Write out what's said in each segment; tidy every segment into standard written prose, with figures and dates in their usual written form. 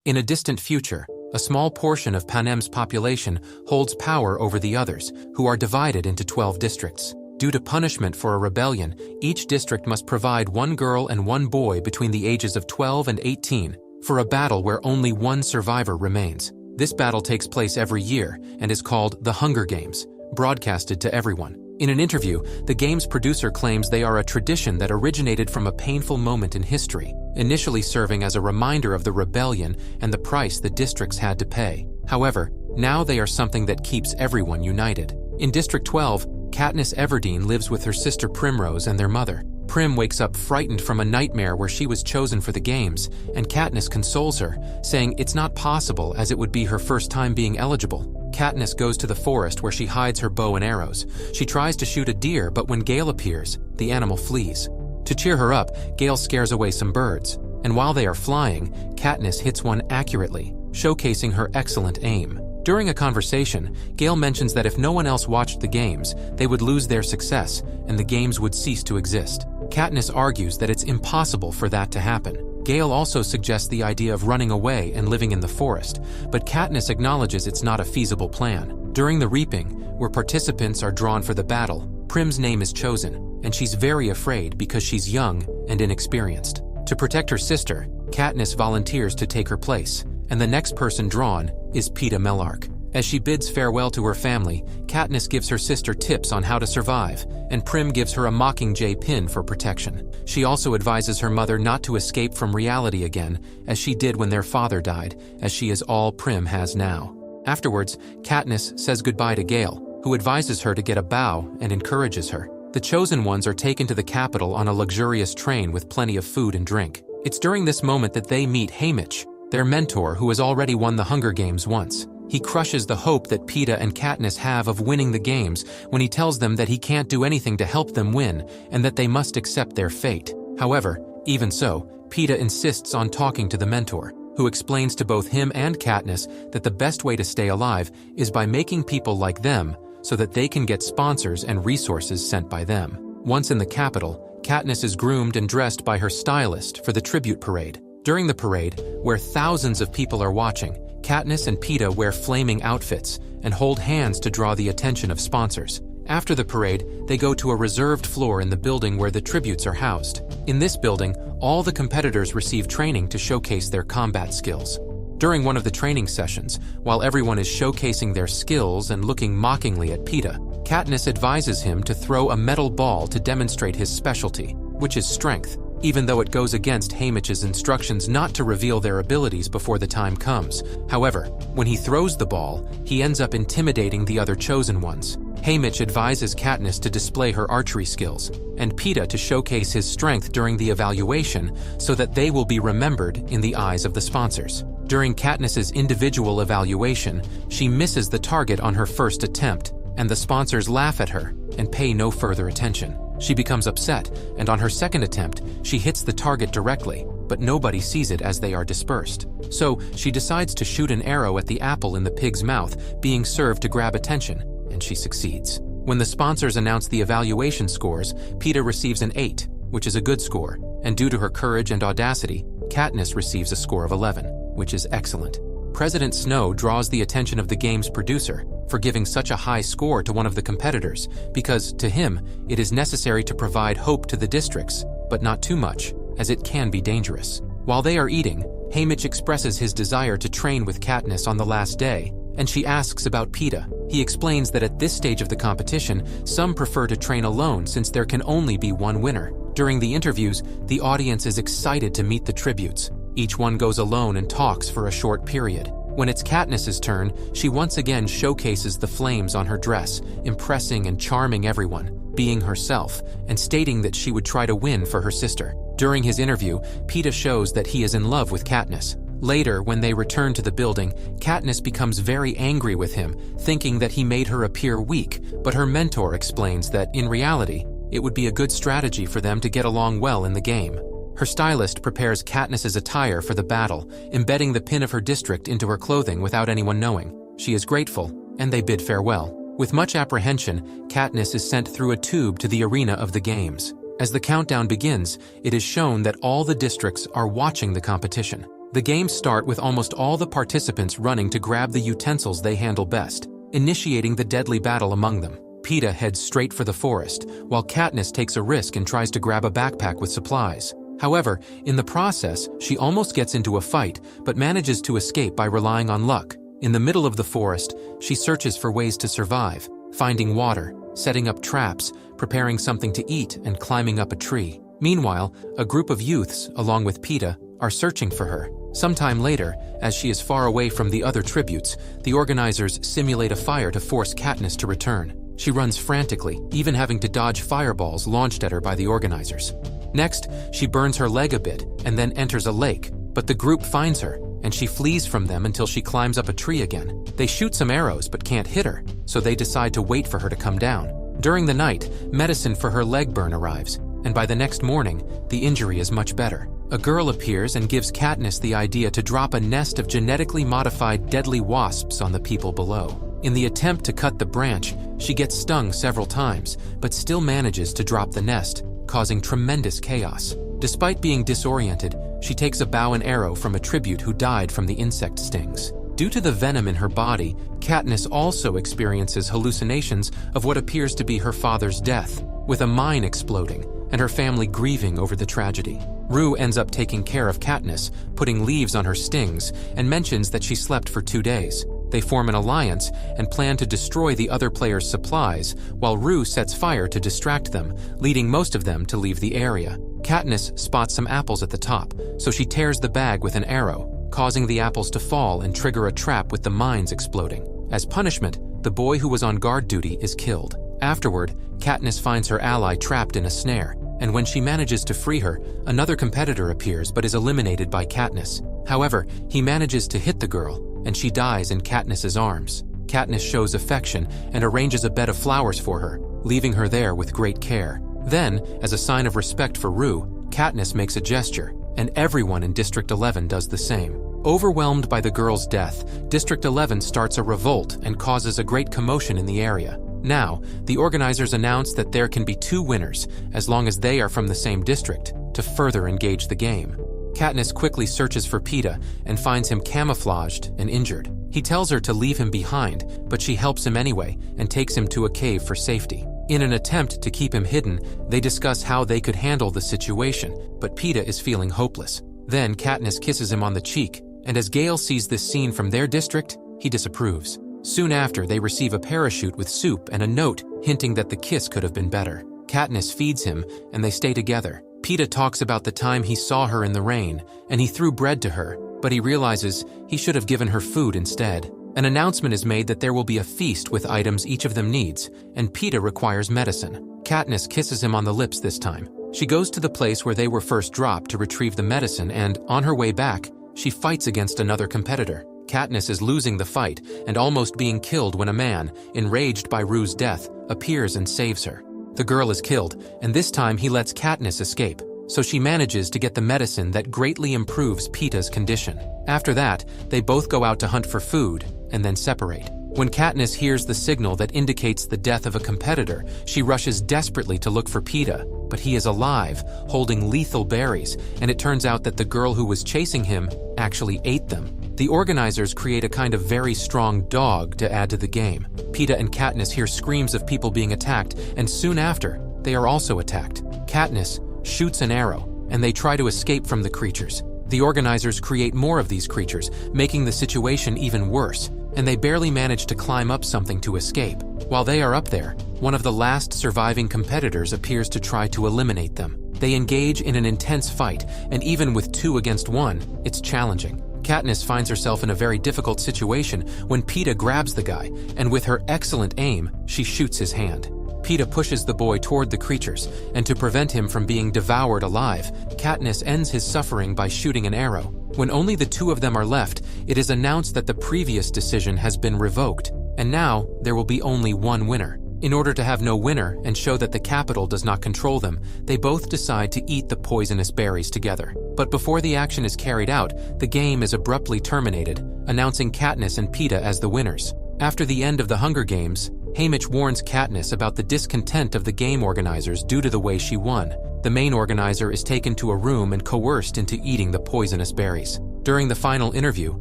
In a distant future, a small portion of Panem's population holds power over the others, who are divided into 12 districts. Due to punishment for a rebellion, each district must provide one girl and one boy between the ages of 12 and 18 for a battle where only one survivor remains. This battle takes place every year and is called the Hunger Games, broadcasted to everyone. In an interview, the game's producer claims they are a tradition that originated from a painful moment in history, initially serving as a reminder of the rebellion and the price the districts had to pay. However, now they are something that keeps everyone united. In District 12, Katniss Everdeen lives with her sister Primrose and their mother. Prim wakes up frightened from a nightmare where she was chosen for the games, and Katniss consoles her, saying it's not possible as it would be her first time being eligible. Katniss goes to the forest where she hides her bow and arrows. She tries to shoot a deer, but when Gale appears, the animal flees. To cheer her up, Gale scares away some birds, and while they are flying, Katniss hits one accurately, showcasing her excellent aim. During a conversation, Gale mentions that if no one else watched the games, they would lose their success, and the games would cease to exist. Katniss argues that it's impossible for that to happen. Gale also suggests the idea of running away and living in the forest, but Katniss acknowledges it's not a feasible plan. During the reaping, where participants are drawn for the battle, Prim's name is chosen, and she's very afraid because she's young and inexperienced. To protect her sister, Katniss volunteers to take her place, and the next person drawn is Peeta Mellark. As she bids farewell to her family, Katniss gives her sister tips on how to survive, and Prim gives her a Mockingjay pin for protection. She also advises her mother not to escape from reality again, as she did when their father died, as she is all Prim has now. Afterwards, Katniss says goodbye to Gale, who advises her to get a bow and encourages her. The chosen ones are taken to the capital on a luxurious train with plenty of food and drink. It's during this moment that they meet Haymitch, their mentor who has already won the Hunger Games once. He crushes the hope that Peeta and Katniss have of winning the games when he tells them that he can't do anything to help them win and that they must accept their fate. However, even so, Peeta insists on talking to the mentor, who explains to both him and Katniss that the best way to stay alive is by making people like them so that they can get sponsors and resources sent by them. Once in the capital, Katniss is groomed and dressed by her stylist for the tribute parade. During the parade, where thousands of people are watching, Katniss and Peeta wear flaming outfits and hold hands to draw the attention of sponsors. After the parade, they go to a reserved floor in the building where the tributes are housed. In this building, all the competitors receive training to showcase their combat skills. During one of the training sessions, while everyone is showcasing their skills and looking mockingly at Peeta, Katniss advises him to throw a metal ball to demonstrate his specialty, which is strength, even though it goes against Haymitch's instructions not to reveal their abilities before the time comes. However, when he throws the ball, he ends up intimidating the other chosen ones. Haymitch advises Katniss to display her archery skills, and Peeta to showcase his strength during the evaluation so that they will be remembered in the eyes of the sponsors. During Katniss's individual evaluation, she misses the target on her first attempt, and the sponsors laugh at her and pay no further attention. She becomes upset, and on her second attempt, she hits the target directly, but nobody sees it as they are dispersed. So, she decides to shoot an arrow at the apple in the pig's mouth, being served to grab attention, and she succeeds. When the sponsors announce the evaluation scores, Peeta receives an 8, which is a good score, and due to her courage and audacity, Katniss receives a score of 11, which is excellent. President Snow draws the attention of the game's producer for giving such a high score to one of the competitors because, to him, it is necessary to provide hope to the districts, but not too much, as it can be dangerous. While they are eating, Haymitch expresses his desire to train with Katniss on the last day, and she asks about Peeta. He explains that at this stage of the competition, some prefer to train alone since there can only be one winner. During the interviews, the audience is excited to meet the tributes. Each one goes alone and talks for a short period. When it's Katniss's turn, she once again showcases the flames on her dress, impressing and charming everyone, being herself, and stating that she would try to win for her sister. During his interview, Peeta shows that he is in love with Katniss. Later, when they return to the building, Katniss becomes very angry with him, thinking that he made her appear weak, but her mentor explains that, in reality, it would be a good strategy for them to get along well in the game. Her stylist prepares Katniss's attire for the battle, embedding the pin of her district into her clothing without anyone knowing. She is grateful, and they bid farewell. With much apprehension, Katniss is sent through a tube to the arena of the games. As the countdown begins, it is shown that all the districts are watching the competition. The games start with almost all the participants running to grab the utensils they handle best, initiating the deadly battle among them. Peeta heads straight for the forest, while Katniss takes a risk and tries to grab a backpack with supplies. However, in the process, she almost gets into a fight, but manages to escape by relying on luck. In the middle of the forest, she searches for ways to survive, finding water, setting up traps, preparing something to eat, and climbing up a tree. Meanwhile, a group of youths, along with Peeta, are searching for her. Sometime later, as she is far away from the other tributes, the organizers simulate a fire to force Katniss to return. She runs frantically, even having to dodge fireballs launched at her by the organizers. Next, she burns her leg a bit and then enters a lake, but the group finds her, and she flees from them until she climbs up a tree again. They shoot some arrows but can't hit her, so they decide to wait for her to come down. During the night, medicine for her leg burn arrives, and by the next morning, the injury is much better. A girl appears and gives Katniss the idea to drop a nest of genetically modified deadly wasps on the people below. In the attempt to cut the branch, she gets stung several times, but still manages to drop the nest, causing tremendous chaos. Despite being disoriented, she takes a bow and arrow from a tribute who died from the insect stings. Due to the venom in her body, Katniss also experiences hallucinations of what appears to be her father's death, with a mine exploding and her family grieving over the tragedy. Rue ends up taking care of Katniss, putting leaves on her stings, and mentions that she slept for 2 days. They form an alliance and plan to destroy the other players' supplies, while Rue sets fire to distract them, leading most of them to leave the area. Katniss spots some apples at the top, so she tears the bag with an arrow, causing the apples to fall and trigger a trap with the mines exploding. As punishment, the boy who was on guard duty is killed. Afterward, Katniss finds her ally trapped in a snare, and when she manages to free her, another competitor appears but is eliminated by Katniss. However, he manages to hit the girl, and she dies in Katniss's arms. Katniss shows affection and arranges a bed of flowers for her, leaving her there with great care. Then, as a sign of respect for Rue, Katniss makes a gesture, and everyone in District 11 does the same. Overwhelmed by the girl's death, District 11 starts a revolt and causes a great commotion in the area. Now, the organizers announce that there can be 2 winners, as long as they are from the same district, to further engage the game. Katniss quickly searches for Peeta and finds him camouflaged and injured. He tells her to leave him behind, but she helps him anyway and takes him to a cave for safety. In an attempt to keep him hidden, they discuss how they could handle the situation, but Peeta is feeling hopeless. Then Katniss kisses him on the cheek, and as Gale sees this scene from their district, he disapproves. Soon after, they receive a parachute with soup and a note hinting that the kiss could have been better. Katniss feeds him, and they stay together. Peeta talks about the time he saw her in the rain, and he threw bread to her, but he realizes he should have given her food instead. An announcement is made that there will be a feast with items each of them needs, and Peeta requires medicine. Katniss kisses him on the lips this time. She goes to the place where they were first dropped to retrieve the medicine, and, on her way back, she fights against another competitor. Katniss is losing the fight and almost being killed when a man, enraged by Rue's death, appears and saves her. The girl is killed, and this time he lets Katniss escape, so she manages to get the medicine that greatly improves Peeta's condition. After that, they both go out to hunt for food, and then separate. When Katniss hears the signal that indicates the death of a competitor, she rushes desperately to look for Peeta, but he is alive, holding lethal berries, and it turns out that the girl who was chasing him actually ate them. The organizers create a kind of very strong dog to add to the game. Peeta and Katniss hear screams of people being attacked, and soon after, they are also attacked. Katniss shoots an arrow, and they try to escape from the creatures. The organizers create more of these creatures, making the situation even worse, and they barely manage to climb up something to escape. While they are up there, one of the last surviving competitors appears to try to eliminate them. They engage in an intense fight, and even with 2 against 1, it's challenging. Katniss finds herself in a very difficult situation when Peeta grabs the guy, and with her excellent aim, she shoots his hand. Peeta pushes the boy toward the creatures, and to prevent him from being devoured alive, Katniss ends his suffering by shooting an arrow. When only the 2 of them are left, it is announced that the previous decision has been revoked, and now there will be only one winner. In order to have no winner and show that the Capitol does not control them, they both decide to eat the poisonous berries together. But before the action is carried out, the game is abruptly terminated, announcing Katniss and Peeta as the winners. After the end of the Hunger Games, Haymitch warns Katniss about the discontent of the game organizers due to the way she won. The main organizer is taken to a room and coerced into eating the poisonous berries. During the final interview,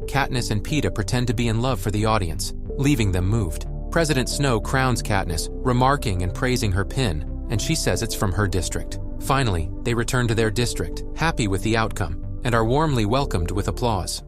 Katniss and Peeta pretend to be in love for the audience, leaving them moved. President Snow crowns Katniss, remarking and praising her pin, and she says it's from her district. Finally, they return to their district, happy with the outcome, and are warmly welcomed with applause.